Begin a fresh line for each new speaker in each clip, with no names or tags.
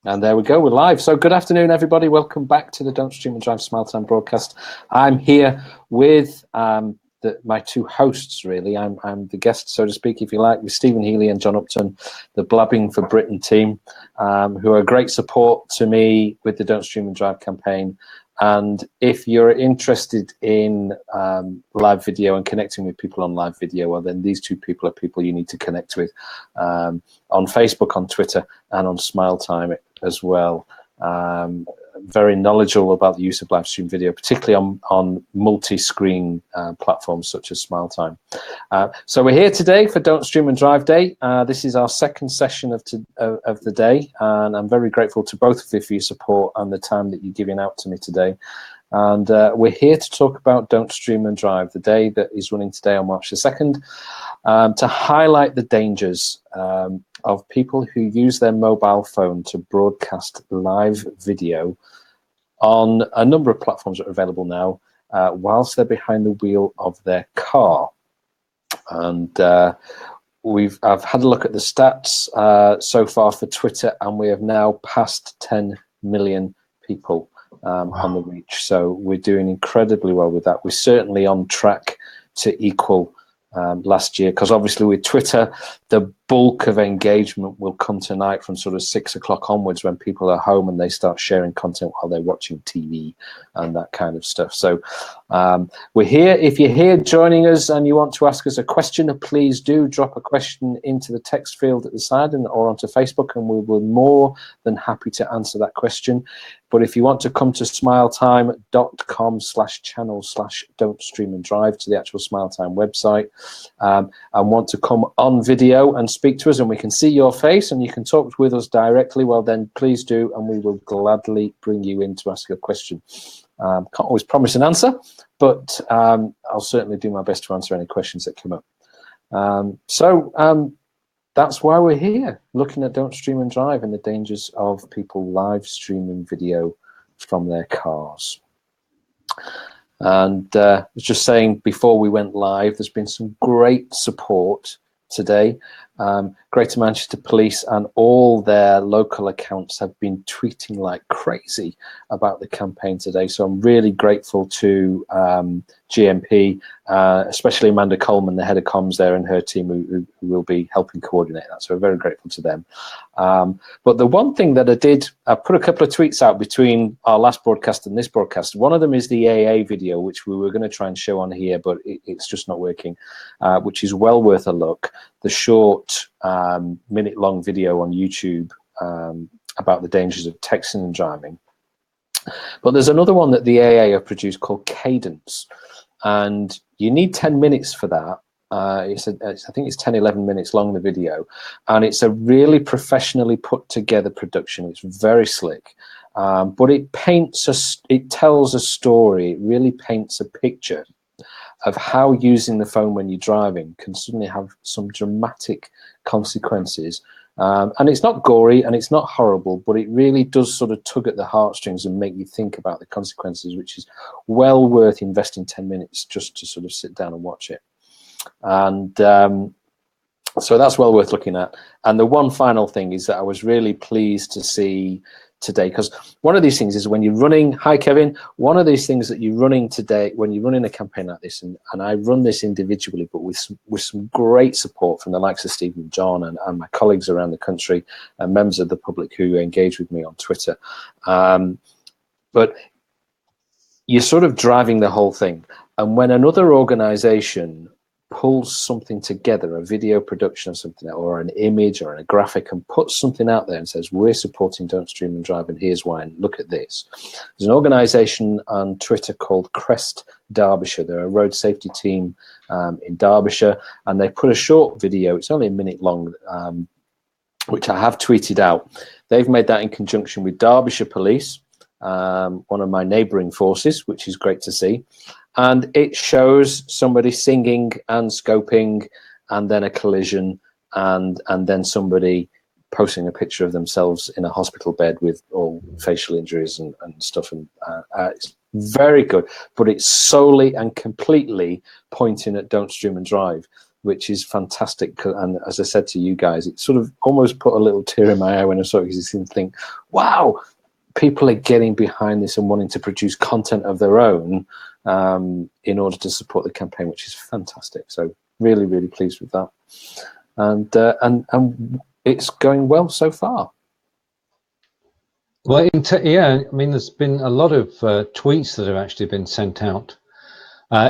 And there we go, we're live. So good afternoon, everybody. Welcome back to the Don't Stream and Drive Smile Time broadcast. I'm here with my two hosts, really. I'm the guest, so to speak, if you like, with Stephen Healey and John Upton, the Blabbing for Britain team, who are great support to me with the Don't Stream and Drive campaign. And if you're interested in live video and connecting with people on live video, well, then these two people are people you need to connect with on Facebook, on Twitter, and on Smile Time as well. Very knowledgeable about the use of live stream video, particularly on multi-screen platforms such as Smile Time. So we're here today for Don't Stream and Drive Day. This is our second session of the day, and I'm very grateful to both of you for your support and the time that you're giving out to me today. And we're here to talk about Don't Stream and Drive, the day that is running today on March the 2nd, to highlight the dangers of people who use their mobile phone to broadcast live video on a number of platforms that are available now whilst they're behind the wheel of their car. And I've had a look at the stats so far for Twitter, and we have now passed 10 million people on the reach. So we're doing incredibly well with that. We're certainly on track to equal last year, because obviously with Twitter, the bulk of engagement will come tonight from sort of 6 o'clock onwards, when people are home and they start sharing content while they're watching TV and that kind of stuff. So we're here. If you're here joining us and you want to ask us a question, please do drop a question into the text field at the side or onto Facebook, and we will be more than happy to answer that question. But if you want to come to smiletime.com/channel/don't stream and drive, to the actual Smile Time website, and want to come on video and speak to us, and we can see your face and you can talk with us directly, well then please do, and we will gladly bring you in to ask your question. Can't always promise an answer, but I'll certainly do my best to answer any questions that come up. That's why we're here, looking at Don't Stream and Drive and the dangers of people live streaming video from their cars. And I was just saying before we went live, there's been some great support today. Greater Manchester Police and all their local accounts have been tweeting like crazy about the campaign today. So I'm really grateful to GMP, especially Amanda Coleman, the head of comms there, and her team who will be helping coordinate that. So we're very grateful to them. But the one thing that I put a couple of tweets out between our last broadcast and this broadcast. One of them is the AA video, which we were going to try and show on here, but it's just not working, which is well worth a look. The short minute-long video on YouTube about the dangers of texting and driving. But there's another one that the AA have produced called Cadence, and you need 10 minutes for that. I think it's 10, 11 minutes long, the video, and it's a really professionally put together production. It's very slick, but it tells a story. It really paints a picture of how using the phone when you're driving can suddenly have some dramatic consequences. And it's not gory and it's not horrible, but it really does sort of tug at the heartstrings and make you think about the consequences, which is well worth investing 10 minutes just to sort of sit down and watch it. And so that's well worth looking at. And the one final thing is that I was really pleased to see today, because one of these things is when you're running, hi Kevin, one of these things that you're running today, when you're running a campaign like this, and I run this individually, but with some great support from the likes of Stephen and John and my colleagues around the country and members of the public who engage with me on Twitter. But you're sort of driving the whole thing. And when another organization pulls something together, a video production of something, or an image or a graphic, and puts something out there and says, we're supporting Don't Stream and Drive, and here's why, and look at this. There's an organization on Twitter called Crest Derbyshire. They're a road safety team in Derbyshire, and they put a short video, it's only a minute long, which I have tweeted out. They've made that in conjunction with Derbyshire Police, one of my neighbouring forces, which is great to see. And it shows somebody singing and scoping, and then a collision, and then somebody posting a picture of themselves in a hospital bed with all facial injuries and stuff. And it's very good, but it's solely and completely pointing at Don't Stream and Drive. which is fantastic. And as I said to you guys, it sort of almost put a little tear in my eye when I saw it, because you think, wow, people are getting behind this and wanting to produce content of their own in order to support the campaign, which is fantastic. So really, really pleased with that. And it's going well so far.
Well, yeah, I mean, there's been a lot of tweets that have actually been sent out,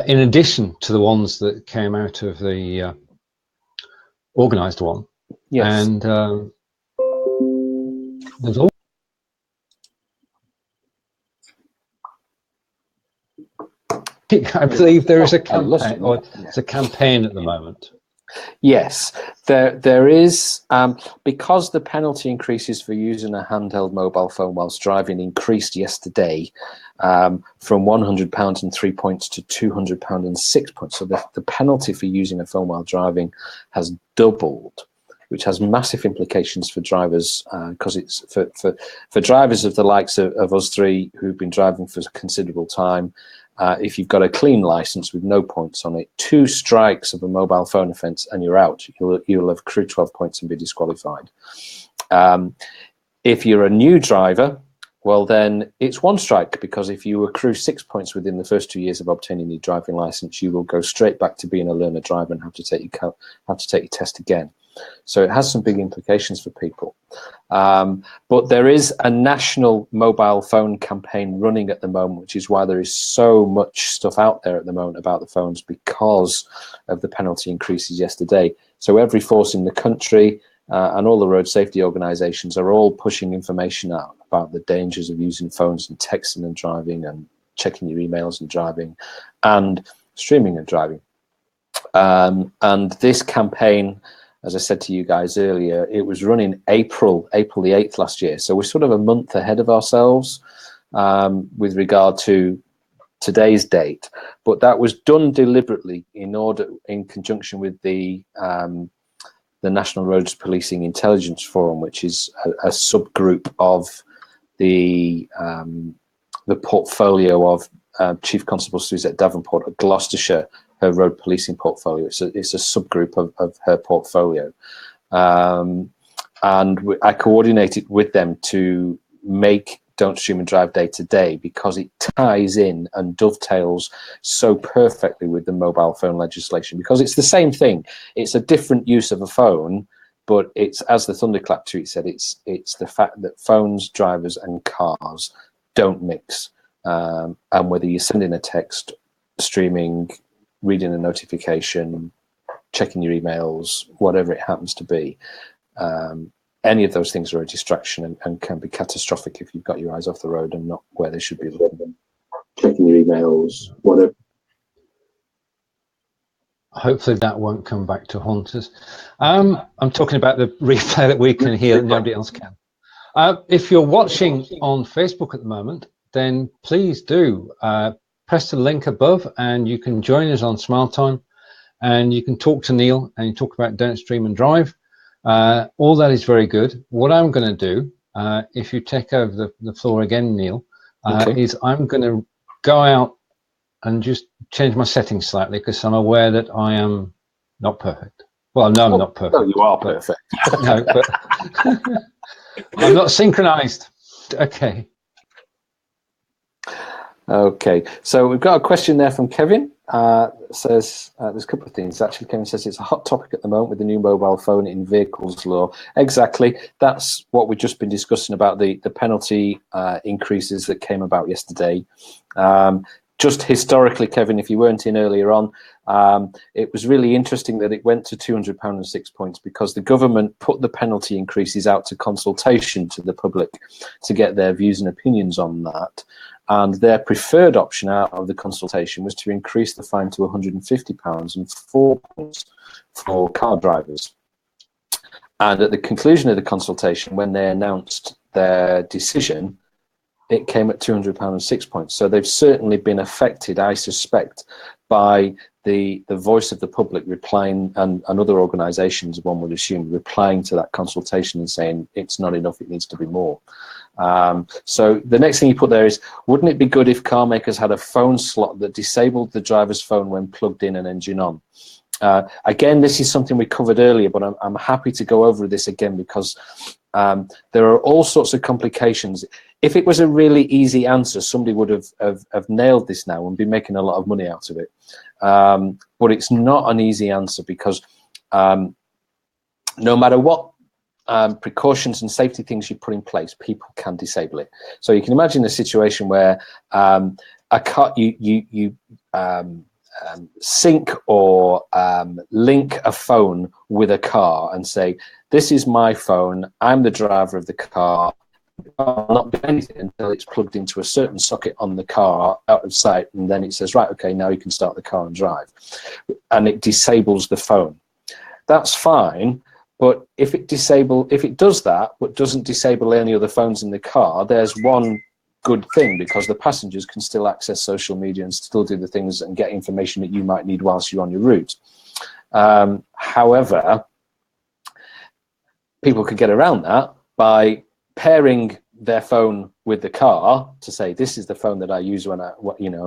in addition to the ones that came out of the organised one.
Yes.
And there's all. I believe there is a campaign, or it's a campaign at the moment.
Yes, there is, because the penalty increases for using a handheld mobile phone whilst driving increased yesterday from £100 and 3 points to £200 and 6 points. So the penalty for using a phone while driving has doubled, which has massive implications for drivers, because it's for drivers of the likes of us three who've been driving for a considerable time. If you've got a clean license with no points on it, 2 strikes of a mobile phone offence and you're out. You'll have accrued 12 points and be disqualified. If you're a new driver, well, then it's 1 strike, because if you accrue 6 points within the first 2 years of obtaining your driving licence, you will go straight back to being a learner driver and have to take your test again. So it has some big implications for people. But there is a national mobile phone campaign running at the moment, which is why there is so much stuff out there at the moment about the phones, because of the penalty increases yesterday. So every force in the country and all the road safety organisations are all pushing information out about the dangers of using phones and texting and driving and checking your emails and driving and streaming and driving. And this campaign, as I said to you guys earlier, it was running April the 8th last year. So we're sort of a month ahead of ourselves with regard to today's date. But that was done deliberately in conjunction with the National Roads Policing Intelligence Forum, which is a subgroup of the portfolio of Chief Constable Suzette Davenport of Gloucestershire, her road policing portfolio. It's a subgroup of her portfolio. And I coordinated with them to make Don't Stream and Drive Day to Day, because it ties in and dovetails so perfectly with the mobile phone legislation, because it's the same thing. It's a different use of a phone, but it's, as the Thunderclap tweet said, it's the fact that phones, drivers and cars don't mix. And whether you're sending a text, streaming, reading a notification, checking your emails, whatever it happens to be, any of those things are a distraction and can be catastrophic if you've got your eyes off the road and not where they should be looking. Checking your emails, whatever.
Hopefully that won't come back to haunt us. I'm talking about the replay that we can hear that nobody else can. If you're watching on Facebook at the moment, then please do press the link above and you can join us on Smile Time, and you can talk to Neil and you talk about Don't Stream and Drive. All that is very good. What I'm going to do, if you take over the floor again, Neil, is I'm going to go out and just change my settings slightly, because I'm aware that I am not perfect. Well, no, I'm not perfect.
No, you are perfect.
No, but I'm not synchronized. Okay.
Okay, so we've got a question there from Kevin. Says there's a couple of things. Actually, Kevin says it's a hot topic at the moment with the new mobile phone in vehicles law. Exactly, that's what we've just been discussing about the penalty increases that came about yesterday. Just historically, Kevin, if you weren't in earlier on, it was really interesting that it went to £200 and 6 points, because the government put the penalty increases out to consultation to the public to get their views and opinions on that. And their preferred option out of the consultation was to increase the fine to £150 and 4 points for car drivers. And at the conclusion of the consultation, when they announced their decision, it came at £200 and 6 points. So they've certainly been affected, I suspect, by the voice of the public replying, and other organisations, one would assume, replying to that consultation and saying it's not enough, it needs to be more. So the next thing you put there is, wouldn't it be good if car makers had a phone slot that disabled the driver's phone when plugged in and engine on? Again, this is something we covered earlier, but I'm happy to go over this again because there are all sorts of complications. If it was a really easy answer, somebody would have nailed this now and be making a lot of money out of it. But it's not an easy answer because no matter what precautions and safety things you put in place, people can disable it. So you can imagine a situation where a car, you sync or link a phone with a car and say, this is my phone, I'm the driver of the car. I'll not do anything until it's plugged into a certain socket on the car out of sight, and then it says, right, okay, now you can start the car and drive. And it disables the phone. That's fine, but if it does that but doesn't disable any other phones in the car, there's one good thing, because the passengers can still access social media and still do the things and get information that you might need whilst you're on your route. However, people could get around that by pairing their phone with the car to say, this is the phone that I use when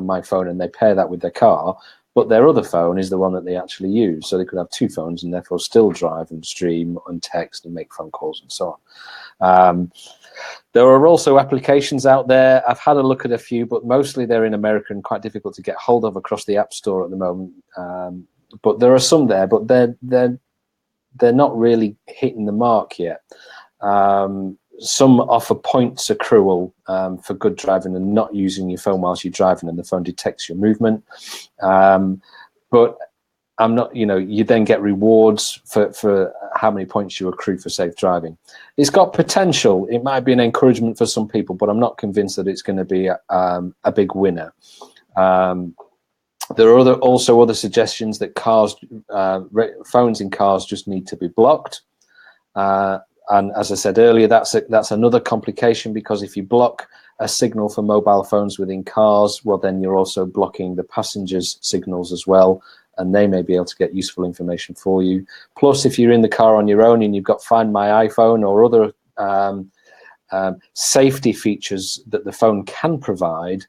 my phone, and they pair that with their car, but their other phone is the one that they actually use. So they could have two phones and therefore still drive and stream and text and make phone calls and so on. There are also applications out there. I've had a look at a few, but mostly they're in America and quite difficult to get hold of across the App Store at the moment. But there are some there, but they're not really hitting the mark yet. Some offer points accrual for good driving and not using your phone whilst you're driving, and the phone detects your movement. But I'm not, you then get rewards for how many points you accrue for safe driving. It's got potential. It might be an encouragement for some people, but I'm not convinced that it's going to be a big winner. There are also other suggestions that phones in cars just need to be blocked. And as I said earlier, that's another complication, because if you block a signal for mobile phones within cars, well, then you're also blocking the passengers' signals as well, and they may be able to get useful information for you. Plus, if you're in the car on your own and you've got Find My iPhone or other safety features that the phone can provide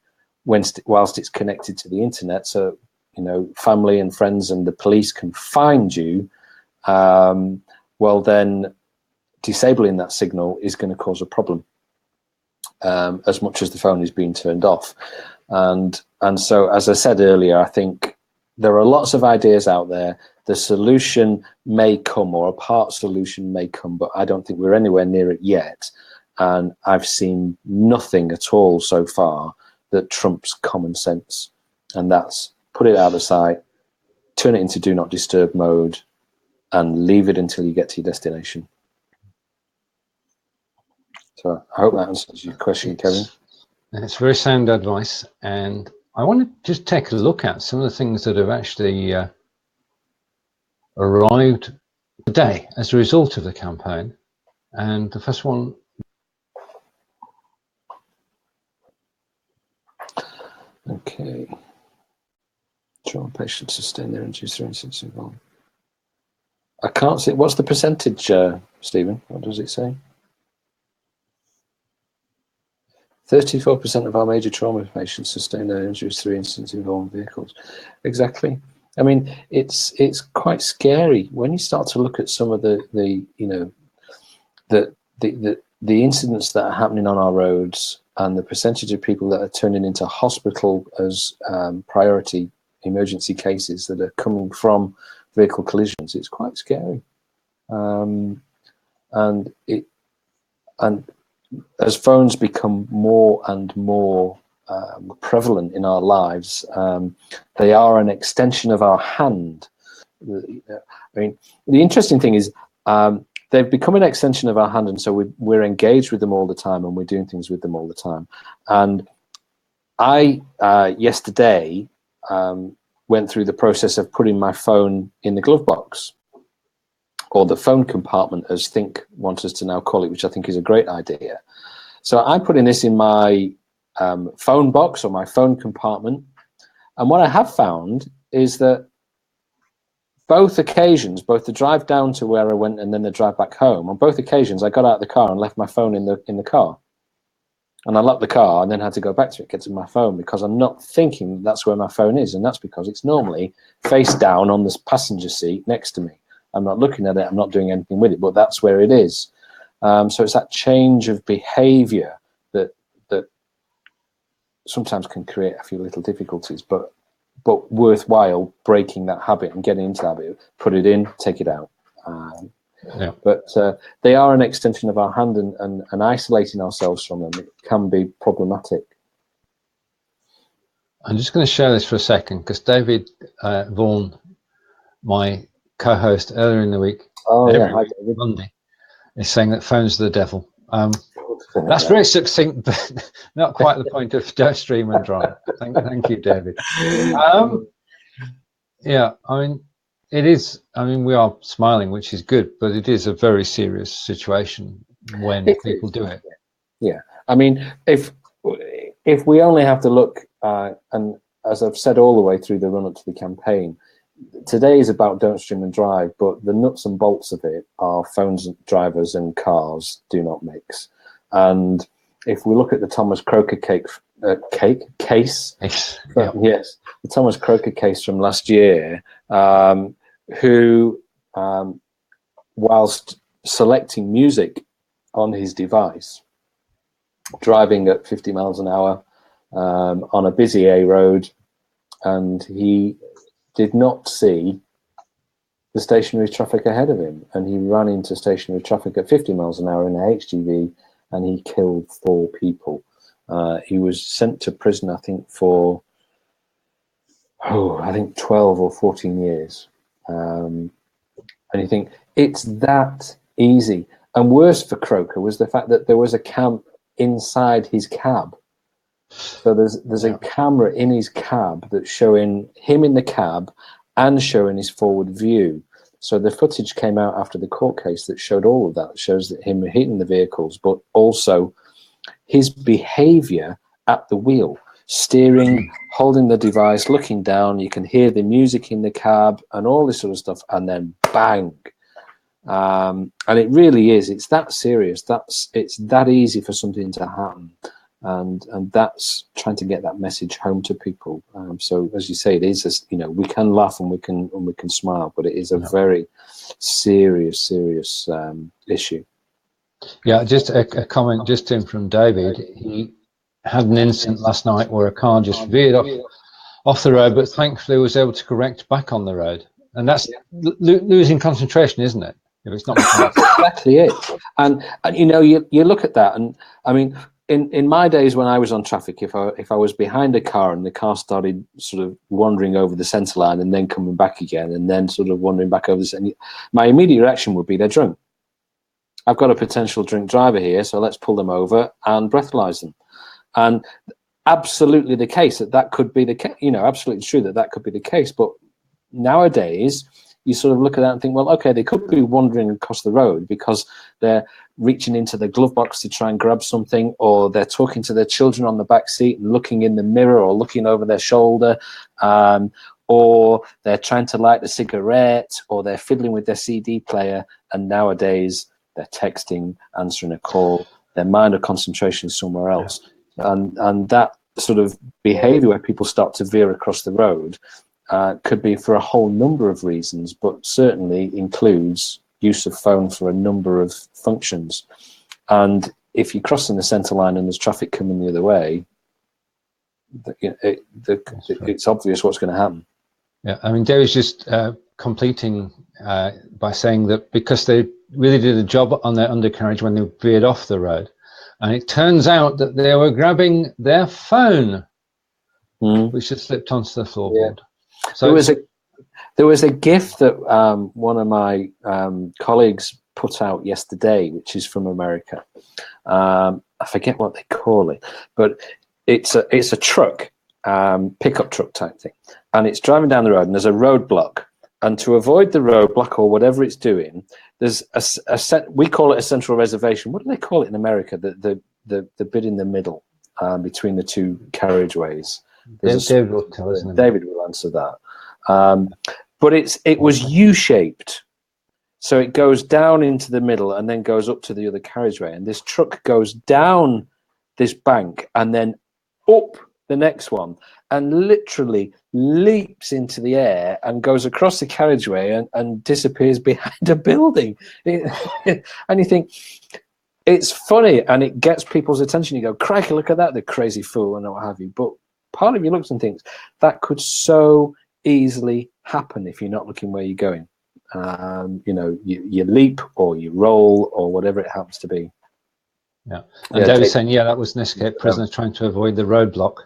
whilst it's connected to the internet, so family and friends and the police can find you, well, then disabling that signal is going to cause a problem, as much as the phone is being turned off. And so, as I said earlier, I think there are lots of ideas out there. The solution may come, or a part solution may come, but I don't think we're anywhere near it yet. And I've seen nothing at all so far that trumps common sense. And that's put it out of sight, turn it into do not disturb mode, and leave it until you get to your destination. So I hope that answers your question, Kevin.
It's very sound advice, and I want to just take a look at some of the things that have actually arrived today as a result of the campaign. And the first one.
Okay. Trauma patients sustain their injuries through incidents involved. I can't see. What's the percentage, Stephen? What does it say? 34% of our major trauma patients sustain their injuries through incidents involving vehicles. Exactly. I mean, it's quite scary when you start to look at some of the incidents that are happening on our roads, and the percentage of people that are turning into hospital as priority emergency cases that are coming from vehicle collisions. It's quite scary, and as phones become more and more prevalent in our lives, they are an extension of our hand. I mean, the interesting thing is they've become an extension of our hand, and so we're engaged with them all the time, and we're doing things with them all the time. And I yesterday went through the process of putting my phone in the glove box, or the phone compartment, as Think wants us to now call it, which I think is a great idea. So I'm putting this in my phone box, or my phone compartment. And what I have found is that both occasions, both the drive down to where I went and then the drive back home, on both occasions I got out of the car and left my phone in the car. And I locked the car and then had to go back to it, get to my phone, because I'm not thinking that's where my phone is. And that's because it's normally face down on this passenger seat next to me. I'm not looking at it. I'm not doing anything with it, but that's where it is. So it's that change of behavior that sometimes can create a few little difficulties, but worthwhile breaking that habit and getting into that habit. Put it in, take it out.
Yeah.
But they are an extension of our hand, and isolating ourselves from them, it can be problematic.
I'm just going to share this for a second, because David Vaughan, my co-host earlier in the week, every week, Monday, is saying that phones are the devil. That's very succinct, but not quite the point of don't stream and drive. Thank you, David. Yeah, I mean, it is. I mean, we are smiling, which is good, but it is a very serious situation when people do it.
Yeah, I mean, if we only have to look, and as I've said all the way through the run up to the campaign, today is about don't stream and drive, but the nuts and bolts of it are phones, drivers, and cars do not mix. And if we look at the Thomas Croker case,
Yes,
the Thomas Croker case from last year, who, whilst selecting music on his device, driving at 50 miles an hour on a busy A road, and he did not see the stationary traffic ahead of him, and he ran into stationary traffic at 50 miles an hour in a HGV, and he killed 4 people. He was sent to prison, I think, for 12 or 14 years. And you think it's that easy. And worse for Croker was the fact that there was a cam inside his cab. So there's a camera in his cab that's showing him in the cab and showing his forward view. So the footage came out after the court case that showed all of that. It shows that him hitting the vehicles, but also his behavior at the wheel, steering, holding the device, looking down. You can hear the music in the cab and all this sort of stuff, and then bang. And it really is. It's that serious. It's that easy for something to happen. And that's trying to get that message home to people. So as you say, it is, we can laugh and we can smile, but it is a very serious issue.
Yeah, just a comment just in from David. He had an incident last night where a car just veered off the road, but thankfully was able to correct back on the road. And that's losing concentration, isn't it? If it's not
exactly it. And you look at that, and I mean, in my days when I was on traffic, if I was behind a car and the car started sort of wandering over the centre line and then coming back again and then sort of wandering back over the centre, my immediate reaction would be they're drunk. I've got a potential drink driver here, so let's pull them over and breathalyse them. And absolutely the case that could be the case. Absolutely true that could be the case. But nowadays, you sort of look at that and think, well, okay, they could be wandering across the road because they're reaching into their glove box to try and grab something, or they're talking to their children on the back seat and looking in the mirror or looking over their shoulder, or they're trying to light a cigarette, or they're fiddling with their CD player. And nowadays, they're texting, answering a call, their mind or concentration is somewhere else. And that sort of behavior where people start to veer across the road could be for a whole number of reasons, but certainly includes use of phone for a number of functions. And if you're crossing the centre line and there's traffic coming the other way, it's obvious what's going to happen.
Yeah, I mean, David's just completing by saying that because they really did a job on their undercarriage when they veered off the road, and it turns out that they were grabbing their phone, which had slipped onto the floorboard. Yeah. So
there was a GIF that one of my colleagues put out yesterday, which is from America. I forget what they call it, but it's a truck, pickup truck type thing, and it's driving down the road, and there's a roadblock. And to avoid the roadblock or whatever it's doing, there's a set. We call it a central reservation. What do they call it in America? The bit in the middle between the two carriageways.
David will tell us.
David will answer that. But it was U-shaped, so it goes down into the middle and then goes up to the other carriageway. And this truck goes down this bank and then up the next one, and literally leaps into the air and goes across the carriageway and disappears behind a building. And you think, it's funny and it gets people's attention. You go, crikey, look at that, the crazy fool, and what have you. But part of you looks and thinks, that could so easily happen if you're not looking where you're going. You know, you leap or you roll or whatever it happens to be.
Yeah. And David's saying, yeah, that was an escaped prisoner trying to avoid the roadblock.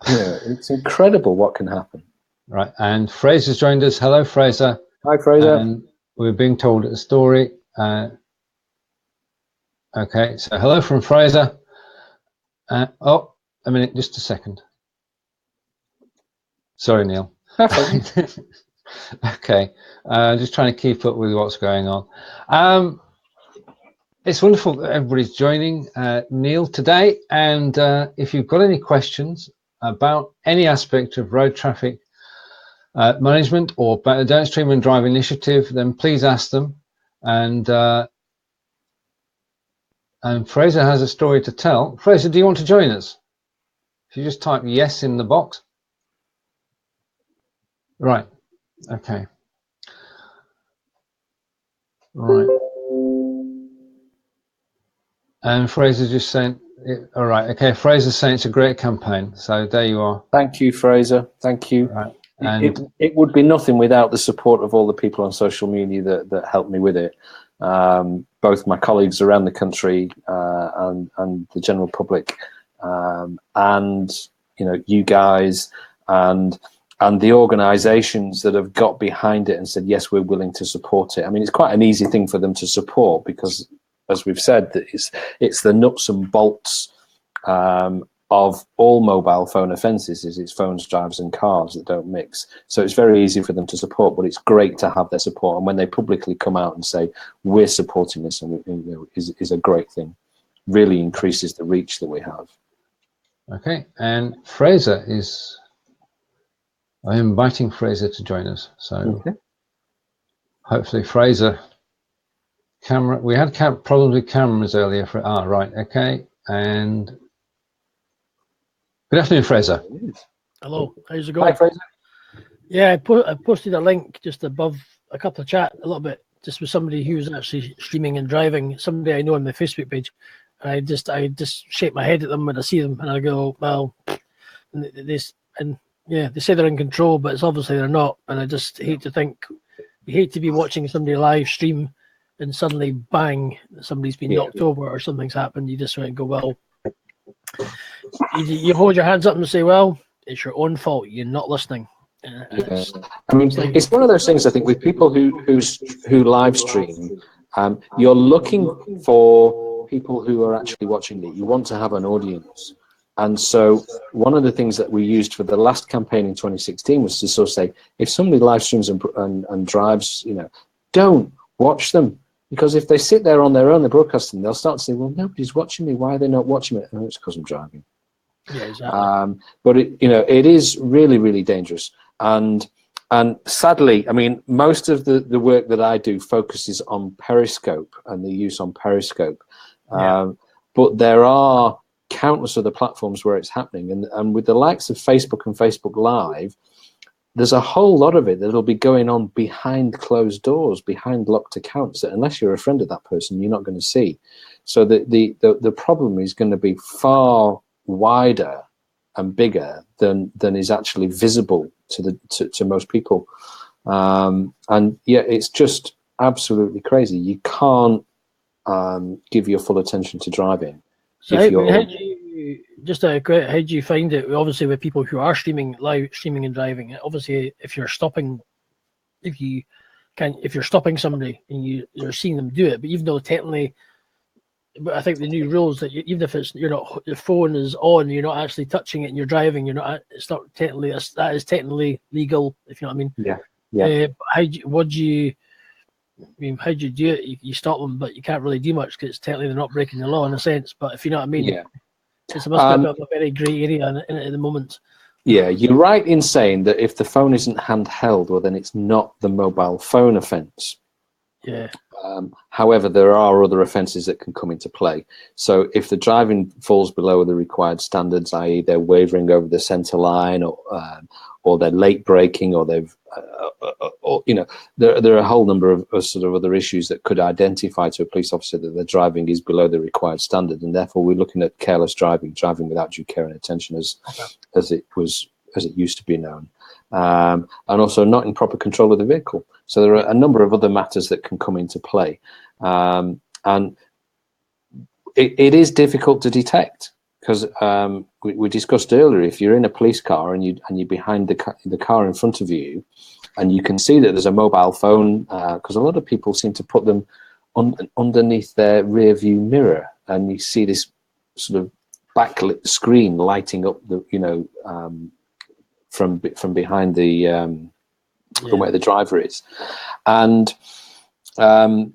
Yeah, it's incredible what can happen.
Right. And Fraser's joined us. Hello, Fraser.
Hi, Fraser.
And we're being told a story. Okay, so hello from Fraser. Oh, a minute, just a second. Sorry, Neil. Okay, just trying to keep up with what's going on. It's wonderful that everybody's joining Neil today, and if you've got any questions about any aspect of road traffic management or downstream and drive initiative, then please ask them. And Fraser has a story to tell. Fraser, do you want to join us? If you just type yes in the box. Right. Okay. Right. And Fraser's just saying, all right. Okay. Fraser's saying it's a great campaign. So there you are.
Thank you, Fraser. Thank you.
Right. And
it would be nothing without the support of all the people on social media that helped me with it. Both my colleagues around the country and the general public, and you know, you guys and the organisations that have got behind it and said yes, we're willing to support it. I mean, it's quite an easy thing for them to support because, as we've said, that it's the nuts and bolts of all mobile phone offences. Is it's phones, drives, and cars that don't mix. So it's very easy for them to support, but it's great to have their support. And when they publicly come out and say we're supporting this, and you know, is a great thing. Really increases the reach that we have.
Okay, and Fraser is. I'm inviting Fraser to join us. So hopefully Fraser. Camera. We had problems with cameras earlier. Right. Okay, and. Good afternoon, Fraser.
Hello, how's it going?
Hi, Fraser.
Yeah, I posted a link just above a couple of chat a little bit, just with somebody who was actually streaming and driving, somebody I know on my Facebook page. And I just shake my head at them when I see them, and I go, well, they say they're in control, but it's obviously they're not. And I just hate to think, you hate to be watching somebody live stream, and suddenly bang, somebody's been knocked over or something's happened. You just want to go, well. You hold your hands up and say, well, it's your own fault, you're not listening.
I mean, it's one of those things, I think, with people who live stream, you're looking for people who are actually watching it. You want to have an audience. And so one of the things that we used for the last campaign in 2016 was to sort of say, if somebody live streams and drives, you know, don't watch them. Because if they sit there on their own, they're broadcasting, they'll start to say, well, nobody's watching me. Why are they not watching it? Oh, it's because I'm driving.
Yeah, exactly.
But it is really, really dangerous. And sadly, I mean, most of the work that I do focuses on Periscope and the use on Periscope. But there are countless other platforms where it's happening. And with the likes of Facebook and Facebook Live, there's a whole lot of it that'll be going on behind closed doors, behind locked accounts, that unless you're a friend of that person, you're not going to see. So the problem is going to be far wider and bigger than is actually visible to most people. And yeah, it's just absolutely crazy. You can't give your full attention to driving.
So how do you find it? Obviously, with people who are live streaming and driving, obviously, if you're stopping somebody and you're seeing them do it, but even though technically, I think the new rules that even if your phone is on, you're not actually touching it and you're driving, it's not technically, that is technically legal, if you know what I mean.
Yeah.
How do you do it? You stop them, but you can't really do much because technically they're not breaking the law in a sense. But if you know what I mean, it's must be a very grey area at the moment.
Yeah, you're right in saying that if the phone isn't handheld, well, then it's not the mobile phone offence.
Yeah.
However, there are other offences that can come into play. So if the driving falls below the required standards, i.e., they're wavering over the centre line, or they're late braking, or they've, or you know, there are a whole number of sort of other issues that could identify to a police officer that their driving is below the required standard, and therefore we're looking at careless driving, driving without due care and attention, as it used to be known. And also not in proper control of the vehicle. So there are a number of other matters that can come into play. And it is difficult to detect, because we discussed earlier, if you're in a police car and you're behind the car in front of you, and you can see that there's a mobile phone, because a lot of people seem to put them underneath their rear view mirror, and you see this sort of backlit screen lighting up the, you know, from behind the from where the driver is, and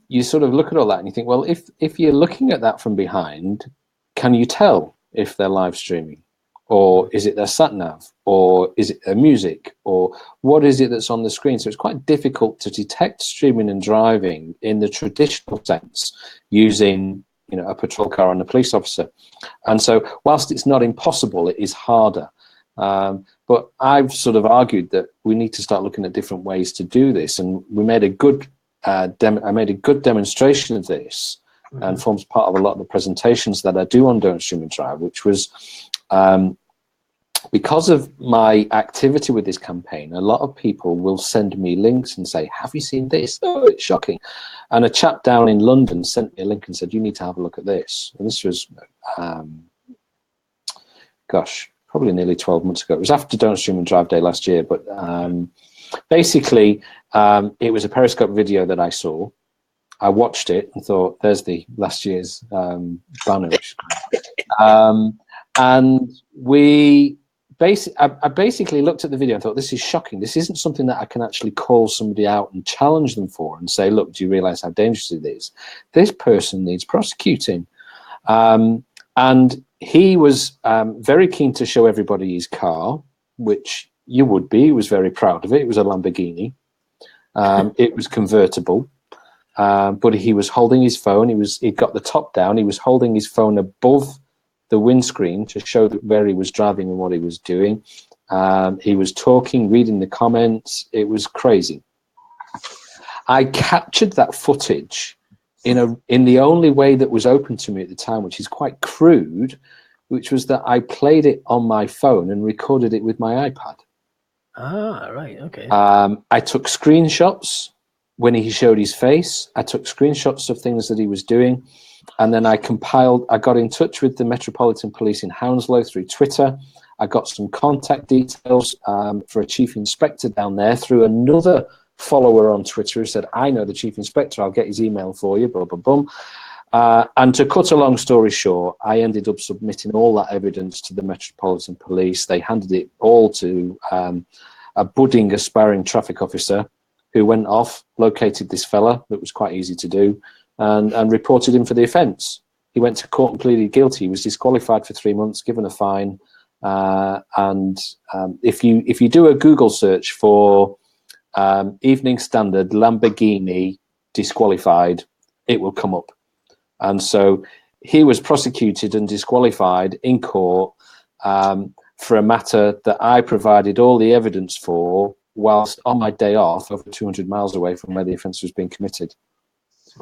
you sort of look at all that and you think, well, if you're looking at that from behind, can you tell if they're live streaming, or is it their sat nav, or is it their music, or what is it that's on the screen? So it's quite difficult to detect streaming and driving in the traditional sense using, you know, a patrol car and a police officer. And so whilst it's not impossible, it is harder. But I've sort of argued that we need to start looking at different ways to do this, and we made a good I made a good demonstration of this, and forms part of a lot of the presentations that I do on Don't Stream and Drive, which was because of my activity with this campaign, a lot of people will send me links and say, have you seen this? Oh, it's shocking. And a chap down in London sent me a link and said, you need to have a look at this. And this was, gosh, probably nearly 12 months ago. It was after Don't Stream and Drive Day last year, but basically it was a Periscope video that I saw. I watched it and thought, there's the last year's banner. And I basically looked at the video and thought, this is shocking. This isn't something that I can actually call somebody out and challenge them for and say, look, do you realize how dangerous it is? This person needs prosecuting. And he was very keen to show everybody his car, which you would be. He was very proud of it. It was a Lamborghini. It was convertible. But he was holding his phone. He'd got the top down. He was holding his phone above the windscreen to show where he was driving and what he was doing. He was talking, reading the comments. It was crazy. I captured that footage in the only way that was open to me at the time, which is quite crude, which was that I played it on my phone and recorded it with my iPad.
Ah, right, okay.
I took screenshots when he showed his face. I took screenshots of things that he was doing, and then I got in touch with the Metropolitan Police in Hounslow through Twitter. I got some contact details for a chief inspector down there through another follower on Twitter who said, I know the chief inspector, I'll get his email for you, blah, blah, blah. And to cut a long story short, I ended up submitting all that evidence to the Metropolitan Police. They handed it all to a budding, aspiring traffic officer who went off, located this fella, that was quite easy to do, and reported him for the offence. He went to court and pleaded guilty. He was disqualified for 3 months, given a fine. And if you do a Google search for Evening Standard Lamborghini disqualified, it will come up. And so he was prosecuted and disqualified in court for a matter that I provided all the evidence for whilst on my day off over 200 miles away from where the offence was being committed.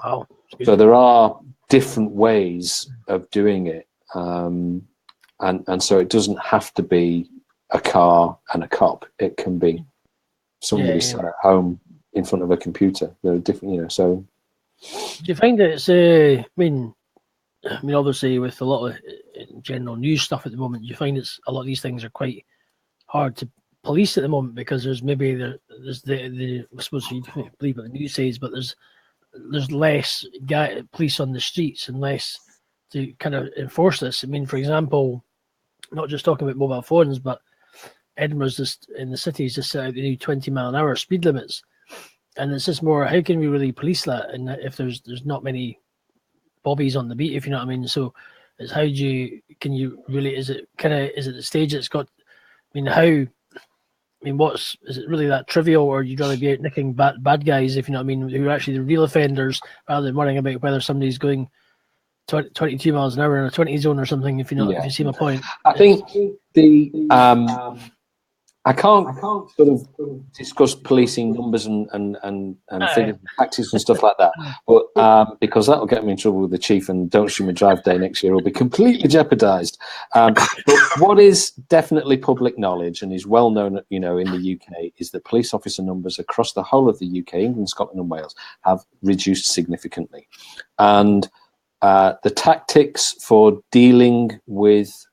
Wow.
So there are different ways of doing it. And so it doesn't have to be a car and a cop. It can be somebody sat at home in front of a computer. There are different, so.
Do you find that it's, I mean, obviously with a lot of general news stuff at the moment, you find it's a lot of these things are quite hard to police at the moment because there's maybe there's the I suppose you don't believe what the news says, but there's less police on the streets and less to kind of enforce this. I mean, for example, not just talking about mobile phones, but Edinburgh's just in the cities just set out the new 20-mile-an-hour speed limits, and it's just more how can we really police that? And if there's not many bobbies on the beat, if you know what I mean. So it's how can you really? Is it the stage that's got? I mean, how I mean, is it really that trivial, or you'd rather be out nicking bad guys, if you know what I mean, who are actually the real offenders, rather than worrying about whether somebody's going 22 miles an hour in a 20 zone or something, if you see my point.
I think the I can't sort of discuss policing numbers and figures and tactics and stuff like that, but because that'll get me in trouble with the chief, and Don't Shoot Me Drive Day next year will be completely jeopardised. But what is definitely public knowledge and is well known, in the UK, is that police officer numbers across the whole of the UK, England, Scotland, and Wales, have reduced significantly, and the tactics for dealing with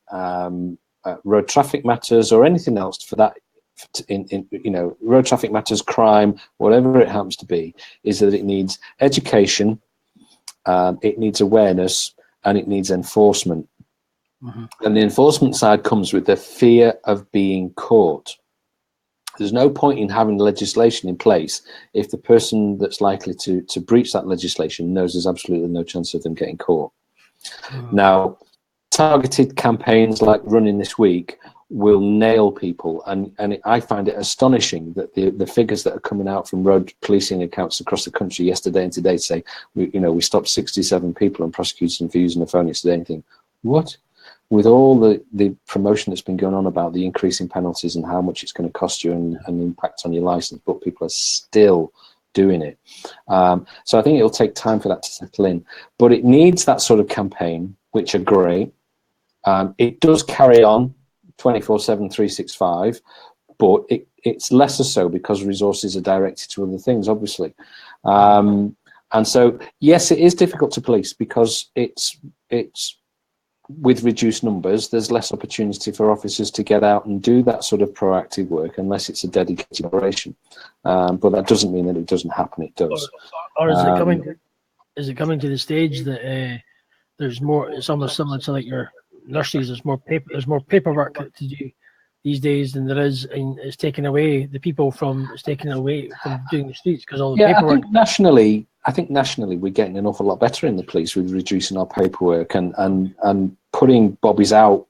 road traffic matters or anything else for that, road traffic matters, crime, whatever it happens to be, is that it needs education, it needs awareness, and it needs enforcement. Mm-hmm. And the enforcement side comes with the fear of being caught. There's no point in having legislation in place if the person that's likely to breach that legislation knows there's absolutely no chance of them getting caught. Mm-hmm. Now, targeted campaigns like running this week will nail people, and I find it astonishing that the figures that are coming out from road policing accounts across the country yesterday and today say we stopped 67 people and prosecuted them for using the phone yesterday. And think, what? With all the promotion that's been going on about the increasing penalties and how much it's going to cost you and the impact on your license, but people are still doing it. So I think it'll take time for that to settle in, but it needs that sort of campaign, which are great. It does carry on 24/7, 365, but it's lesser so because resources are directed to other things, obviously. And so, yes, it is difficult to police because it's with reduced numbers, there's less opportunity for officers to get out and do that sort of proactive work unless it's a dedicated operation. But that doesn't mean that it doesn't happen. It does.
Or is it coming? Is it coming to the stage that there's more? It's almost similar to like your nurseries. There's more paperwork to do these days than there is, and it's taking away the people from. It's taking away from doing the streets because all the paperwork.
I think nationally we're getting an awful lot better in the police with reducing our paperwork and putting bobbies out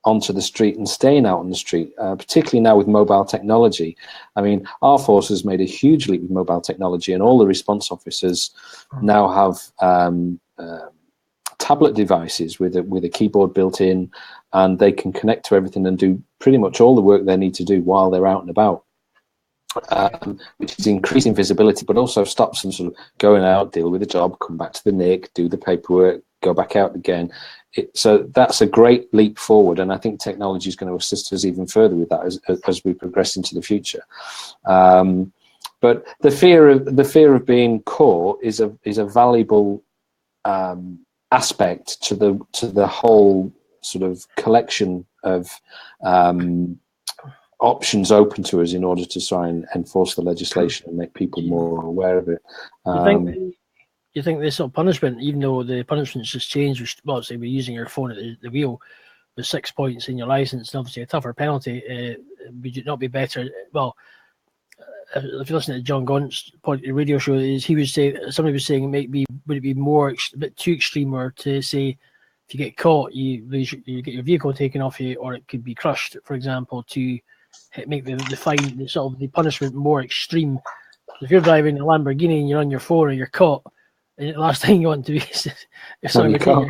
onto the street and staying out on the street, particularly now with mobile technology. I mean, our force has made a huge leap with mobile technology, and all the response officers now have tablet devices with a keyboard built in, and they can connect to everything and do pretty much all the work they need to do while they're out and about. Which is increasing visibility, but also stops them sort of going out, deal with the job, come back to the NIC, do the paperwork, go back out again. So that's a great leap forward, and I think technology is going to assist us even further with that as we progress into the future. But the fear of being caught is a valuable aspect to the whole sort of collection of options open to us in order to try and enforce the legislation and make people more aware of it.
You think this sort of punishment, even though the punishment's just changed, well, say we're using your phone at the wheel with 6 points in your license and obviously a tougher penalty, would it not be better? Well, if you listen to John Gaunt's radio show, somebody was saying would it be more a bit too extreme, or to say if you get caught, you get your vehicle taken off you, or it could be crushed, for example, to make the fine, sort of the punishment more extreme. If you're driving a Lamborghini and you're on your phone and you're caught, and the last thing you want to be is somebody taking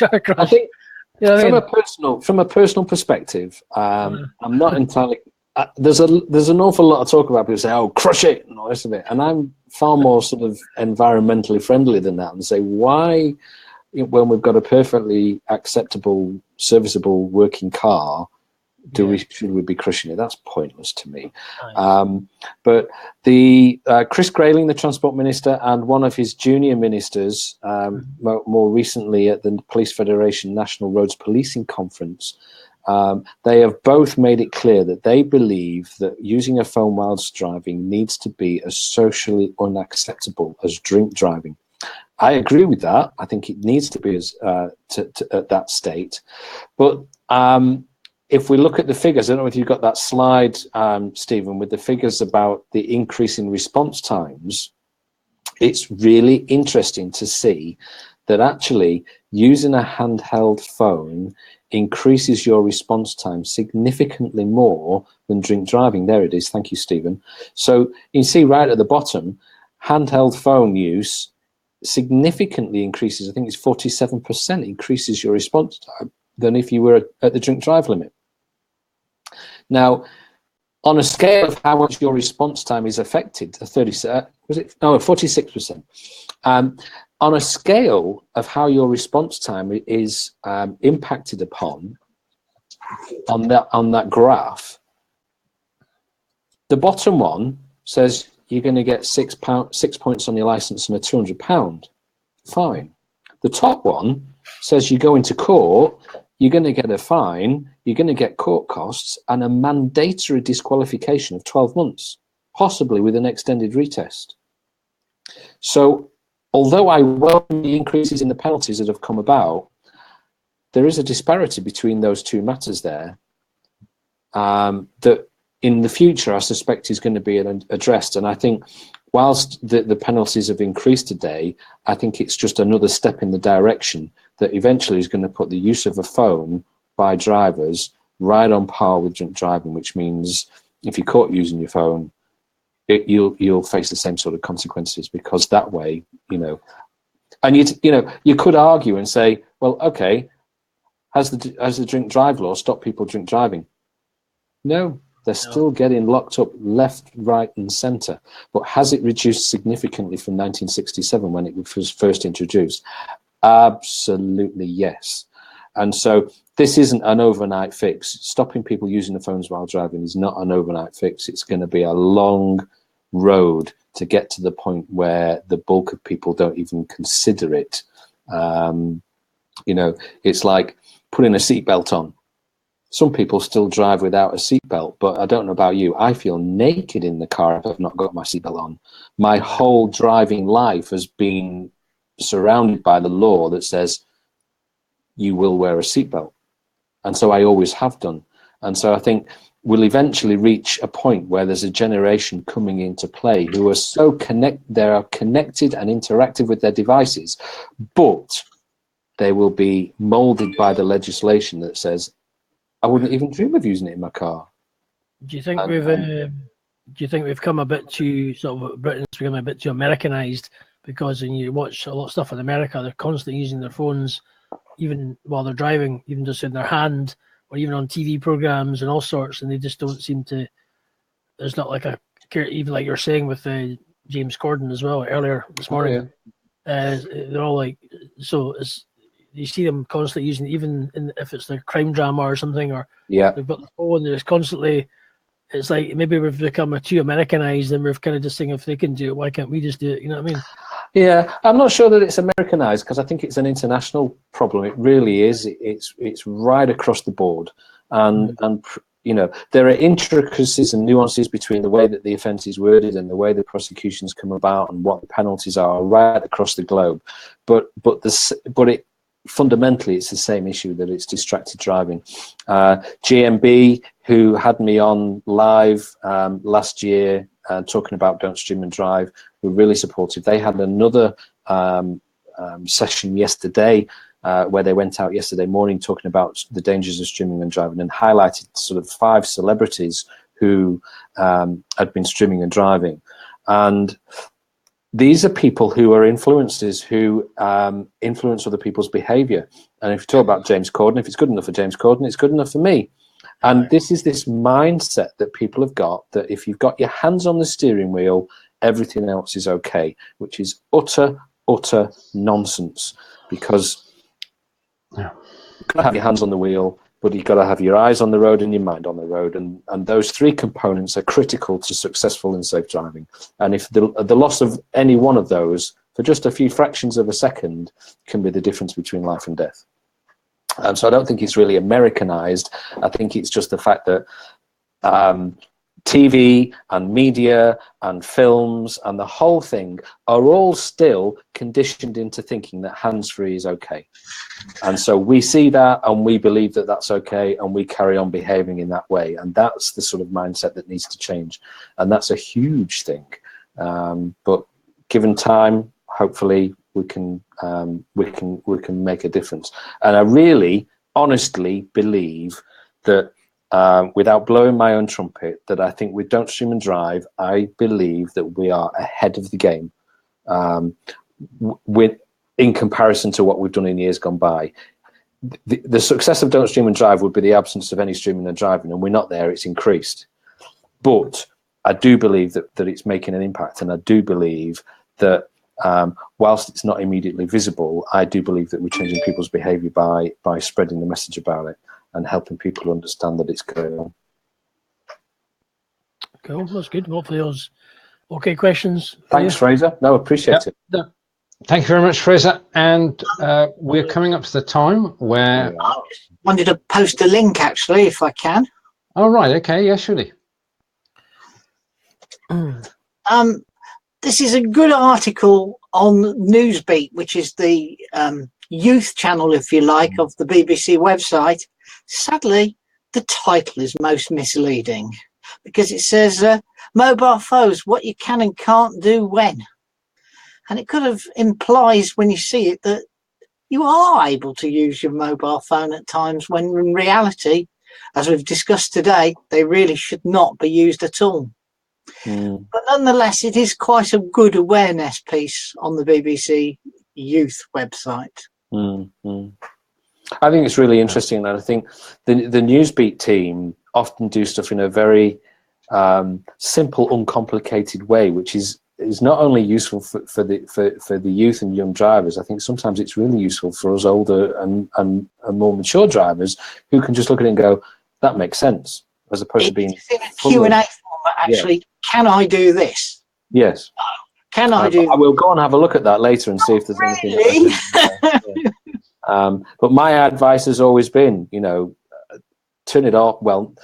your car.
I think from a personal perspective, I'm not entirely. There's an awful lot of talk about people say, "Oh, crush it," and all this of it, and I'm far more sort of environmentally friendly than that, and say, why, when we've got a perfectly acceptable, serviceable, working car, should we be crushing it? That's pointless to me. Nice. But the Chris Grayling, the Transport Minister, and one of his junior ministers, more recently at the Police Federation National Roads Policing Conference, they have both made it clear that they believe that using a phone whilst driving needs to be as socially unacceptable as drink driving. I agree with that. I think it needs to be at that state. But if we look at the figures, I don't know if you've got that slide, Stephen, with the figures about the increase in response times. It's really interesting to see that actually using a handheld phone increases your response time significantly more than drink driving. There it is. Thank you, Stephen. So you can see right at the bottom, handheld phone use significantly increases, I think it's 47% increases your response time than if you were at the drink drive limit. Now, on a scale of how much your response time is affected, 46%. On a scale of how your response time is impacted upon on that graph, the bottom one says you're going to get 6 points on your license and a £200 fine. The top one says you go into court, you're going to get a fine, you're going to get court costs and a mandatory disqualification of 12 months, possibly with an extended retest. So although I welcome the increases in the penalties that have come about, there is a disparity between those two matters there that in the future I suspect is going to be addressed. And I think whilst the penalties have increased today, I think it's just another step in the direction that eventually is going to put the use of a phone by drivers right on par with drink driving, which means if you're caught using your phone, you'll face the same sort of consequences, because that way, and you could argue and say, well, okay, has the drink drive law stopped people drink driving? No, they're still getting locked up left, right, and centre. But has it reduced significantly from 1967 when it was first introduced? Absolutely yes. And so this isn't an overnight fix. Stopping people using the phones while driving is not an overnight fix. It's going to be a long road to get to the point where the bulk of people don't even consider it. It's like putting a seatbelt on. Some people still drive without a seatbelt, but I don't know about you. I feel naked in the car if I've not got my seatbelt on. My whole driving life has been surrounded by the law that says you will wear a seatbelt. And so I always have done. And so I think we'll eventually reach a point where there's a generation coming into play who are so they are connected and interactive with their devices, but they will be molded by the legislation that says, I wouldn't even dream of using it in my car.
Do you think we've come a bit too Britain's become a bit too Americanized? Because when you watch a lot of stuff in America, they're constantly using their phones, even while they're driving, even just in their hand, or even on TV programs and all sorts, and they just don't seem to. There's not like even like you're saying with James Corden as well earlier this morning. They're all like, so you see them constantly using, even if it's like crime drama or something, or they've got the phone. There's constantly. It's like maybe we've become too Americanized, and we're kind of just saying, if they can do it, why can't we just do it? You know what I mean?
Yeah, I'm not sure that it's Americanized, because I think it's an international problem. It really is. It's right across the board, and there are intricacies and nuances between the way that the offence is worded and the way the prosecutions come about and what the penalties are right across the globe. But fundamentally, it's the same issue, that it's distracted driving. GMB, who had me on live last year talking about Don't Stream and Drive, were really supportive. They had another session yesterday where they went out yesterday morning talking about the dangers of streaming and driving, and highlighted sort of 5 celebrities who had been streaming and driving. And these are people who are influencers who influence other people's behavior. And if you talk about James Corden, if it's good enough for James Corden, it's good enough for me. And this is this mindset that people have got, that if you've got your hands on the steering wheel, everything else is okay, which is utter nonsense. Because you've got to have your hands on the wheel, but you've got to have your eyes on the road and your mind on the road. And those 3 components are critical to successful and safe driving. And if the loss of any one of those for just a few fractions of a second can be the difference between life and death. And so I don't think it's really Americanized. I think it's just the fact that TV and media and films and the whole thing are all still conditioned into thinking that hands-free is okay. And so we see that and we believe that that's okay, and we carry on behaving in that way. And that's the sort of mindset that needs to change. And that's a huge thing. But given time, hopefully we can make a difference. And I really honestly believe that, without blowing my own trumpet, that I think with Don't Stream and Drive, I believe that we are ahead of the game, in comparison to what we've done in years gone by. The success of Don't Stream and Drive would be the absence of any streaming and driving, and we're not there. It's increased. But I do believe that it's making an impact, and I do believe that, whilst it's not immediately visible, I do believe that we're changing people's behaviour by spreading the message about it and helping people understand that it's going on.
Cool, that's good. Hopefully those okay questions.
Thanks, Fraser. No, appreciate it.
No. Thank you very much, Fraser. And we're coming up to the time where...
I wanted to post a link, actually, if I can.
Oh, right. Okay. Yeah, surely.
This is a good article on Newsbeat, which is the youth channel, if you like, of the BBC website. Sadly, the title is most misleading because it says mobile phones, what you can and can't do when. And it kind of implies when you see it that you are able to use your mobile phone at times when in reality, as we've discussed today, they really should not be used at all. But nonetheless, it is quite a good awareness piece on the BBC Youth website.
I think it's really interesting, and I think the Newsbeat team often do stuff in a very simple, uncomplicated way, which is not only useful for the youth and young drivers. I think sometimes it's really useful for us older and more mature drivers who can just look at it and go, "That makes sense," as opposed to being
in a Q&A format. Actually, can I do this?
Yes.
Can I do?
I will go and have a look at that later and see if there's anything. Yeah. But my advice has always been, turn it off. Well,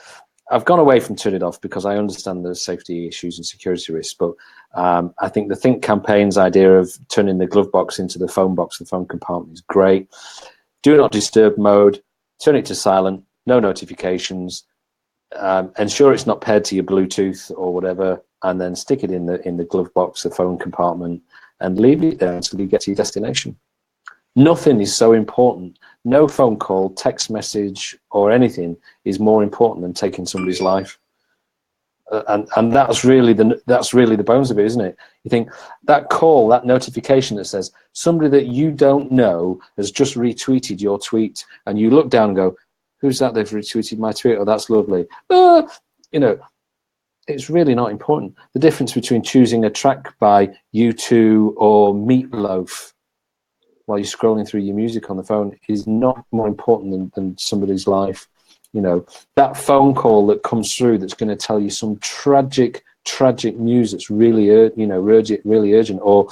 I've gone away from turn it off because I understand the safety issues and security risks. But I think the Think campaign's idea of turning the glove box into the phone box, the phone compartment, is great. Do not disturb mode. Turn it to silent. No notifications. Ensure it's not paired to your Bluetooth or whatever, and then stick it in the glove box, the phone compartment, and leave it there until you get to your destination. Nothing is so important. No phone call, text message, or anything is more important than taking somebody's life. And that's really the bones of it, isn't it? You think that call, that notification that says somebody that you don't know has just retweeted your tweet, and you look down and go, "Who's that? They've retweeted my tweet. Oh, that's lovely." It's really not important. The difference between choosing a track by U2 or Meatloaf while you're scrolling through your music on the phone is not more important than somebody's life. That phone call that comes through that's going to tell you some tragic news that's really urgent, or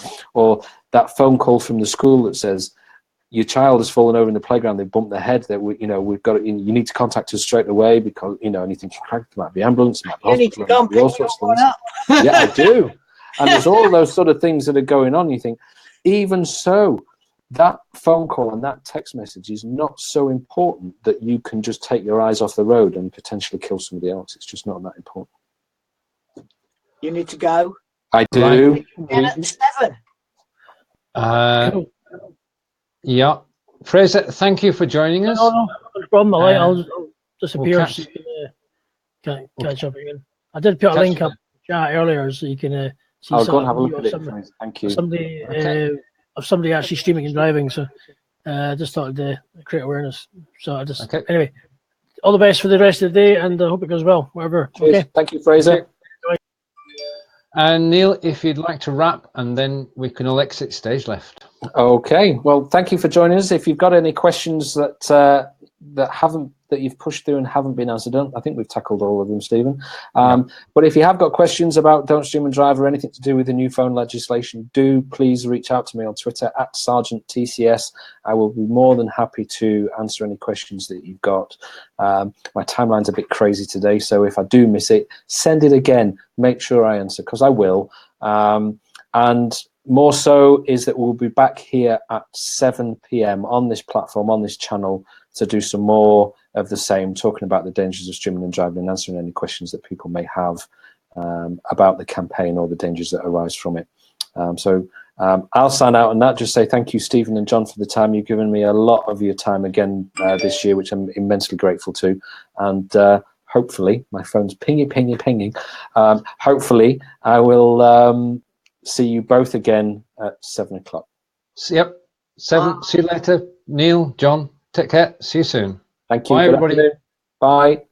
that phone call from the school that says your child has fallen over in the playground, they bumped their head, that we've got you need to contact us straight away because and you think it might be ambulance, it might be hospital, it might be all sorts of things. Yeah, I do. And there's all those sort of things that are going on. You think, even so, that phone call and that text message is not so important that you can just take your eyes off the road and potentially kill somebody else. It's just not that important.
You need to go.
I do.
At 7.
Yeah. Fraser, thank you for joining us.
No problem. I'll disappear
we'll
so you can catch up again. I did put a link up in the chat earlier so you can see.
I'll go and have a look at it. Thank you.
Somebody actually streaming and driving, so I just thought to create awareness. So anyway, all the best for the rest of the day, and I hope it goes well. Whatever.
Cheers. Okay. Thank you, Fraser.
And Neil, if you'd like to wrap, and then we can all exit stage left.
Okay. Well, thank you for joining us. If you've got any questions that you've pushed through and haven't been answered, I think we've tackled all of them, Stephen. But if you have got questions about Don't Stream and Drive or anything to do with the new phone legislation, do please reach out to me on Twitter @SergeantTCS. I will be more than happy to answer any questions that you've got. My timeline's a bit crazy today, so if I do miss it, send it again. Make sure I answer, because I will. And more so is that we'll be back here at 7 p.m. on this platform, on this channel, to do some more of the same, talking about the dangers of streaming and driving and answering any questions that people may have about the campaign or the dangers that arise from it. So I'll sign out on that. Just say thank you, Stephen and John, for the time you've given me. A lot of your time again this year, which I'm immensely grateful to. And hopefully, my phone's pinging. Hopefully, I will see you both again at 7 o'clock.
Yep. 7. See you later, Neil, John. Take care. See you soon.
Thank you.
Bye,
Good
everybody.
afternoon. Bye.